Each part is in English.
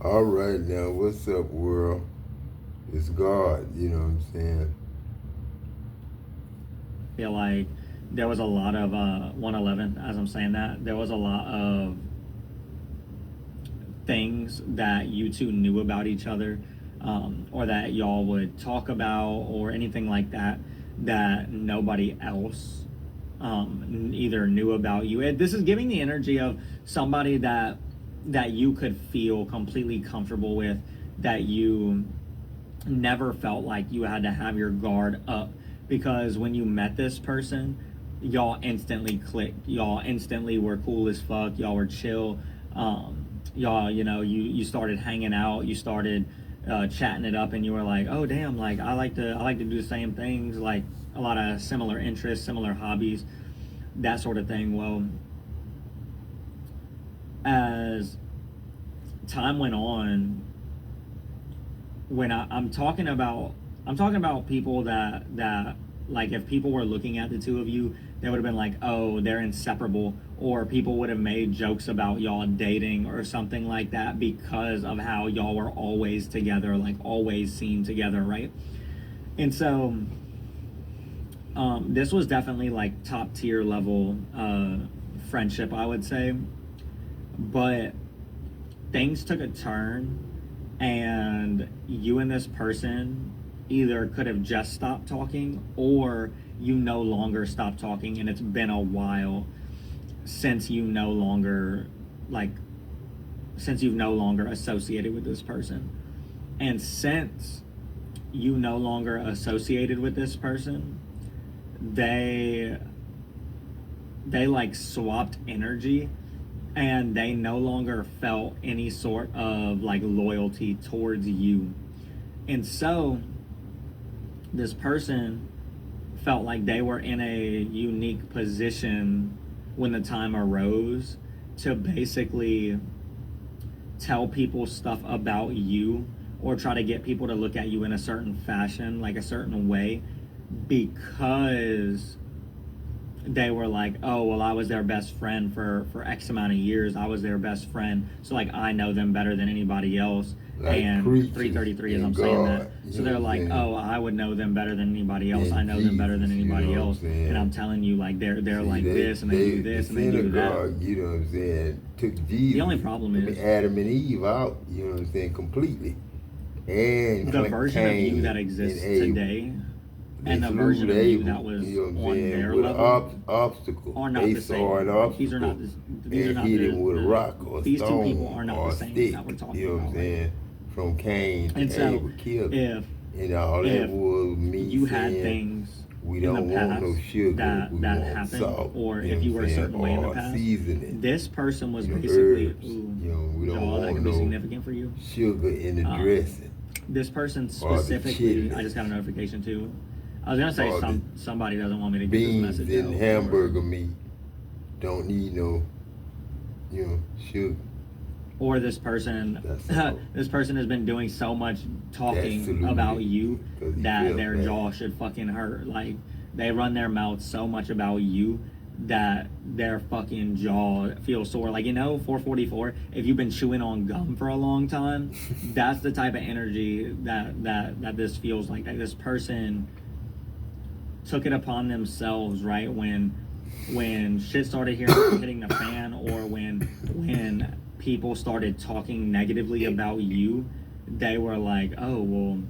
All right, now, what's up, world? It's God, you know what I'm saying? Feel like there was a lot of 111 as I'm saying that. There was a lot of things that you two knew about each other, or that y'all would talk about, or anything like that, that nobody else either knew about you. This is giving the energy of somebody that you could feel completely comfortable with, that you never felt like you had to have your guard up, because when you met this person, y'all instantly clicked. Y'all instantly were cool as fuck. Y'all were chill. Y'all, you started hanging out. You started chatting it up, and you were like, oh damn, like I like to do the same things, like a lot of similar interests, similar hobbies, that sort of thing. Well, as time went on, when I'm talking about people that like, if people were looking at the two of you, they would have been like, oh, they're inseparable, or people would have made jokes about y'all dating or something like that, because of how y'all were always together, like always seen together, right? And so this was definitely like top tier level friendship, I would say. But things took a turn, and you and this person either could have just stopped talking, or you no longer stopped talking, and it's been a while since you no longer, like, since you've no longer associated with this person. And since you no longer associated with this person, they like swapped energy, and they no longer felt any sort of like loyalty towards you. And so this person felt like they were in a unique position when the time arose to basically tell people stuff about you, or try to get people to look at you in a certain fashion, like a certain way, because they were like, oh well, I was their best friend for X amount of years. I was their best friend, so like I know them better than anybody else. Like And creatures 333, as in I'm saying that, God, so you know they're what I'm like, saying? oh, I would know them better than anybody else. I And know them better than Jesus, you anybody know what I'm else. And I'm saying? telling you, like, they're See, like this, and they do the this, and they do that. synagogue, you know what I'm saying, took The only Jesus, problem I mean, is Adam and Eve out, you know what I'm saying, completely. And the version of you that Cain and exists Abel. today, They and the slew version of you Abel, that was you know what I'm on saying, their with an level, obstacle. are not They the saw an same. Like, these are not obstacle these are and not hit him with a rock or a these two people stone are not or the a same stick, that we're you talking know what I'm about, right? saying, from Cain And to so Abel, killed him. if And all that if was me you had saying, things we in the don't want no past sugar, we that want happened, salt, or you know if what you I'm were a saying, certain way in the or past, seasoning, this person was you know, basically, herbs. ooh, You know, we don't jaw, that want could be no significant for you. sugar in the Um, dressing this person or the specifically, I chili just got a notification too. I was gonna say or the somebody doesn't want me to get this beans message in out, or hamburger meat. Don't need no, you know, sugar. this person That's all. this person has been doing so much That talking about saluted you because he that felt their jaw bad. should fucking hurt. Like, they run their mouth so much about you that their fucking jaw feels sore. Like, 444, if you've been chewing on gum for a long time, that's the type of energy that this feels like. That this person took it upon themselves, right, when shit started hitting the fan, or when people started talking negatively about you. They were like, oh well,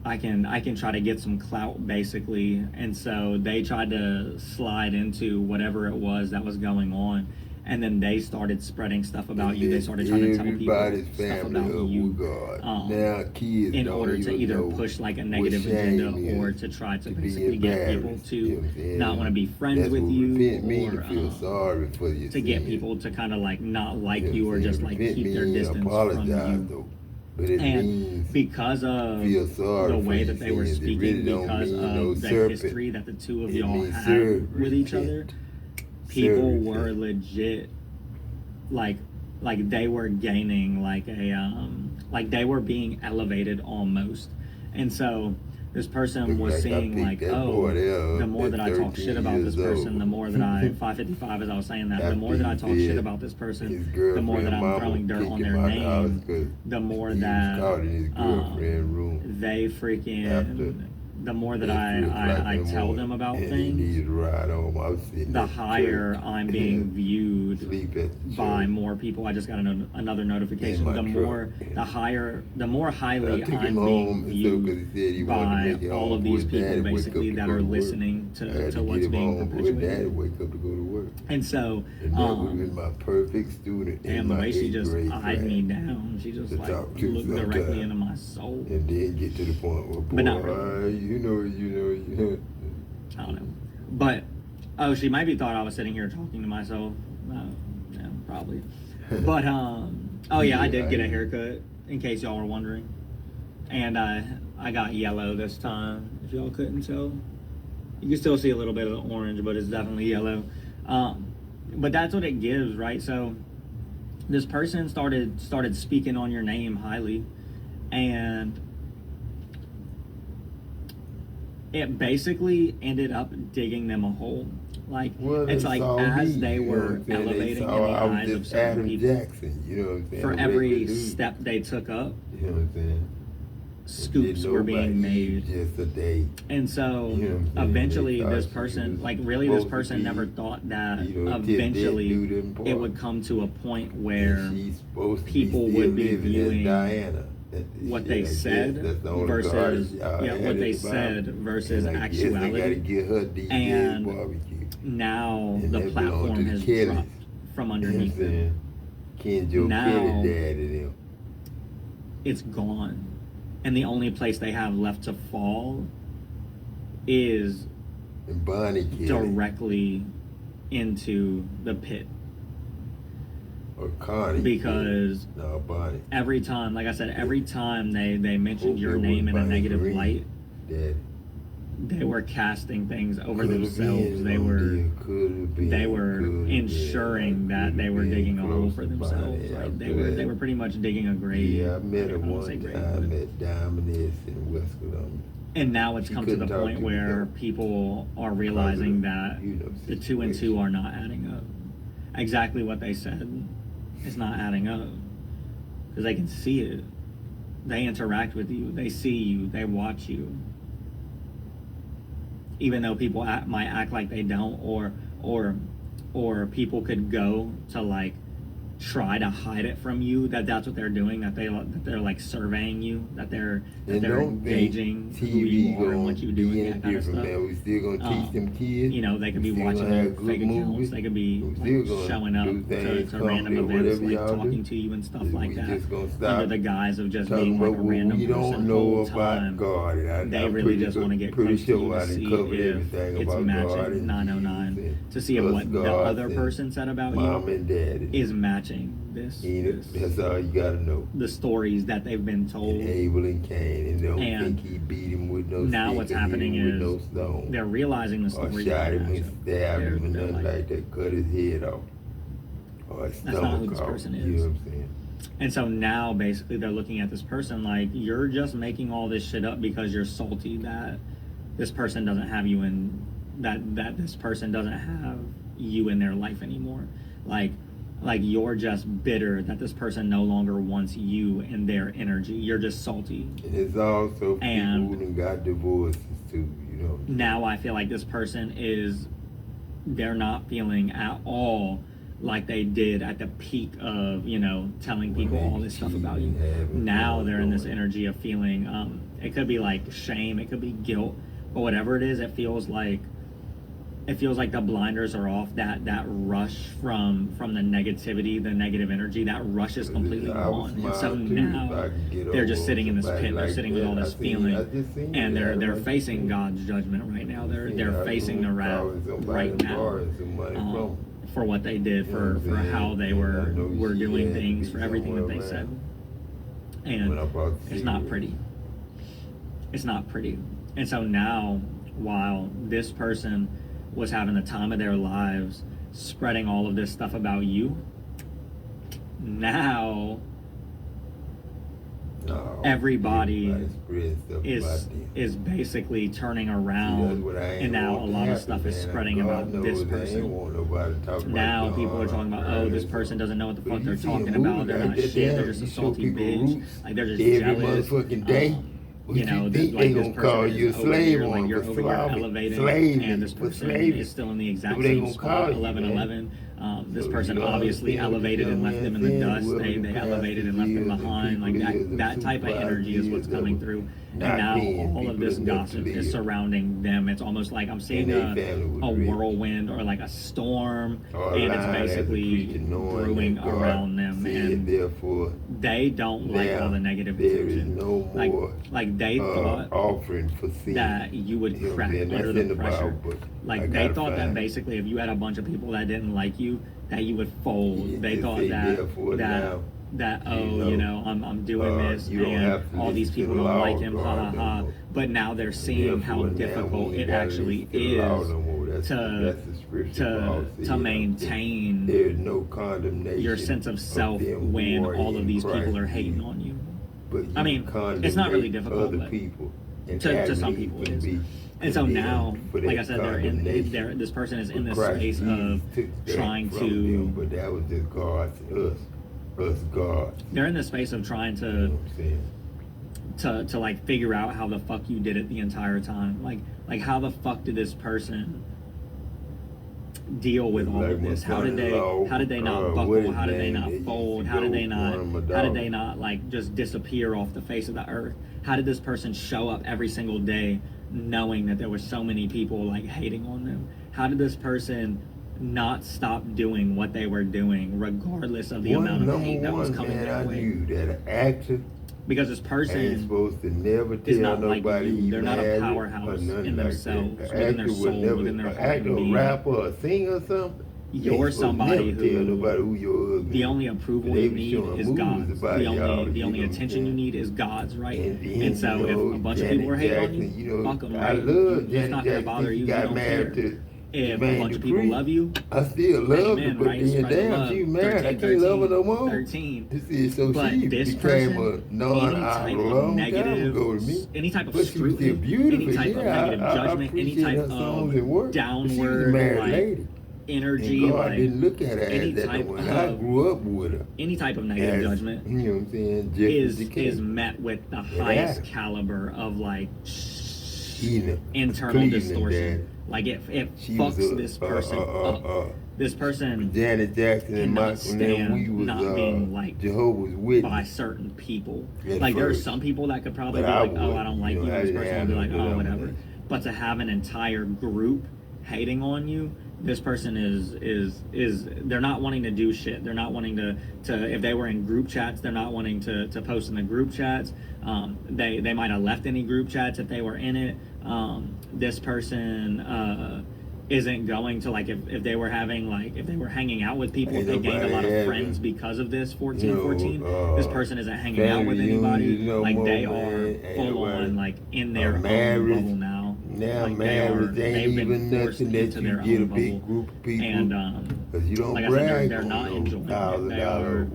I can try to get some clout, basically. And so they tried to slide into whatever it was that was going on, and then they started spreading stuff about And you. They let started trying to tell people everybody's stuff family about up with you, God. um, Now kids in don't order to even either know push like a what negative agenda, shame or is to try to to be basically get people embarrassed. You know to what I'm not want to saying? be friends That's with what you, repent mean, to or feel sorry for your to get sin. people to kind of like not You like know what I'm you, or saying? just like Repent keep their means distance from apologize you. though. But it And means because of feel the sorry for way your that they were sins. It really speaking, don't because mean no of the serpent. history that the two of It y'all means had serve, with each other, repent. Serve, people were repent. legit, like they were gaining like a like they were being elevated almost. And so this person Look was like I seeing picked like, that oh, boy there the up more at that I talk 13 shit about this years person, old. the more that I 555 as I was saying that, the more that I talk shit about this His person, the girlfriend more that I'm mama throwing dirt on kicking their my house name, 'cause the more he was that caught in his girlfriend's room they after freaking, the more that at 3 o'clock I in the tell morning, them about and he things, needed a ride home. I was sitting the at higher church, I'm being viewed sleep at the by church more people. I just got another in notification. my The truck. more, the more So I highly took him I'm home being and so because viewed he said he wanted to by make it all home of before these his people daddy wake up basically to that go are to work. listening I had to to get what's him being home before his daddy perpetuated. wake up to go to work. And so, And that would have been my perfect student in and the my way she 8th just grade eyed class me down, she just to like talk to looked directly sometime. into my soul. And then get to the point where, boy, But not really. you know. I don't know. But, oh, she maybe thought I was sitting here talking to myself. Yeah, probably. But, oh yeah, I did get a haircut, in case y'all were wondering. And I got yellow this time, if y'all couldn't tell. You can still see a little bit of the orange, but it's definitely yellow. But that's what it gives, right? So this person started speaking on your name highly, and it basically ended up digging them a hole. Like, Well, it's like as they were you know what I'm saying? elevating in the I was eyes of just certain Adam people, Jackson, you know what I'm saying? for A every regular dude, step they took up, you know what I'm saying? scoops were being made. Just a day. And so You know what I'm saying? eventually They thought this she person, was like really this supposed to person be, never thought that you know, eventually dude in it part. would come to a point where And she's supposed to people be still would be living viewing as Diana. what they said that's the only versus artist y'all yeah, had what in they the Bible. said versus And I guess they gotta actuality. get her DJ's And barbecue. now And the that belonged platform to the has Kellys. dropped from You know what I'm underneath them. saying? Ken Joe Now- Kelly dad and them. It's gone. And the only place they have left to fall is And Bonnie Kelly. directly into the pit. Or Connie. Because Kelly. No, Bonnie. every time, like I said, every time they mentioned Hope your it name was in a Bonnie negative Green. light, Daddy. they were casting things over Could've themselves. been, They were could've been, they were could've ensuring been, that they were could've digging a been hole close for to themselves. Bonnie Like they after were pretty much digging a grave. Yeah, I met her I won't one say grave, time but- at Diamondess in West Columbia. And now it's She come to the couldn't talk point to me, where though. people are realizing Because that of, you know, the 2 and 2 situation. are not adding up. Exactly what they said is not adding up. Because they can see it. They interact with you. They see you. They watch you. Even though people might act like they don't, or people could go to like try to hide it from you, that's what they're doing, that they're like surveying you, that they're gauging who you are and what you do and that kind of stuff. Man. We still gonna teach them kids. You know, they could be We still watching gonna your have good fake accounts. movies. They could be We like, still gonna showing up do things, to random comedy, events, whatever like y'all talking do. to you and stuff We like that, just gonna stop under the guise of just talking being like a about what random we person don't the know whole about time. God. And They I'm really just want to get pretty close to you sure I to done see covered if everything it's about God matching and 909, Jesus to see if us what the gods other and person said about Mom you and Daddy. is matching this That's all you gotta know. the stories that they've been told. And Abel and Cain, and don't And think he beat him with no now stick what's and hit happening him with is no stone. they're realizing the Or stories shot that him and match up. stabbed They're- him and they're nothing like- like that, cut his head off. Or his That's not who stomach this off. person You is. know what I'm saying? And so now basically they're looking at this person like, you're just making all this shit up because you're salty that this person doesn't have you in, that this person doesn't have you in their life anymore. Like you're just bitter that this person no longer wants you in their energy. You're just salty. And it's also And people who done got divorces too, you know. Now I feel like this person they're not feeling at all like they did at the peak of, you know, telling people all this stuff about you. Now they're in this energy of feeling, it could be like shame, it could be guilt, but whatever it is, it feels like the blinders are off. That rush from the negativity, the negative energy, that rush is completely gone. And so now they're just sitting in this pit. They're sitting with all this feeling, and they're facing God's judgment right now. They're facing the wrath right now for what they did, for how they were doing things, for everything that they said. And it's not pretty. It's not pretty. And so now, while this person was having the time of their lives spreading all of this stuff about you, now everybody spread stuff about them. is basically turning around, and now a lot of stuff is spreading about this person. Now people are talking about, oh, this person doesn't know what the fuck they're talking about. They're not shit. They're just a salty bitch. Like they're just jealous. Motherfucking day. You know, like this person is over here, like you're over here elevated, and this person is still in the exact same spot, 11-11. This person obviously elevated and left them in the dust. They elevated and left them behind. Like that type of energy is what's coming through. And now all of this gossip is surrounding them. It's almost like I'm seeing a whirlwind or like a storm, and it's basically brewing around them. And they don't like all the negative attention. Like they thought that you would crack under the pressure. Like they thought that basically if you had a bunch of people that didn't like you, that you would fold. They thought that you know, I'm doing this and all these people don't like him, ha ha ha. But now they're seeing how difficult it actually is to maintain your sense of self when all of these people are hating on you. I mean, it's not really difficult, but to some people it is. And so now, like I said, this person is in this space of trying to. But that was just God, us God. They're in this space of trying to like figure out how the fuck you did it the entire time. Like how the fuck did this person deal with all of this? How did they not buckle? How did they not fold? How did they not like just disappear off the face of the earth? How did this person show up every single day knowing that there were so many people like hating on them? How did this person not stop doing what they were doing regardless of the amount of hate that was coming their way? Because this person ain't supposed to never tell is not like nobody you. They're not a powerhouse in themselves, within their soul, within their heart. A rapper or a singer or something. You're somebody who the only approval you need is God's. The only attention you need is God's, right? And so if a bunch of people are hating on you, fuck them, right? It's not going to bother you. You don't care. If a bunch of people love you, I still love her, but damn, she's married. I can't love her no more. 13. This is so but she this became person, a any type of scrutiny, any type of negative judgment, any type of downward like energy, like I didn't look at her any as that type when of, I grew up with her. Any type of negative judgment, you know what I'm saying, is met with the highest caliber of like internal distortion. Like it fucks this person up. This person Janet Jackson and cannot Michael stand we was, not being liked Jehovah's Witness by certain people. Like there are some people that could probably be like, oh, I don't like you. This person would be like, oh, whatever. But to have an entire group hating on you, this person is they're not wanting to do shit. They're not wanting to if they were in group chats, they're not wanting to post in the group chats. They might have left any group chats if they were in it. This person isn't going to, like, if they were hanging out with people, if they gained a lot of friends because of this 1414, this person isn't hanging out with anybody. Like they are full on like in their own bubble now. Like they've been forced into their own bubble. And you don't like I said, they're not enjoying it. They are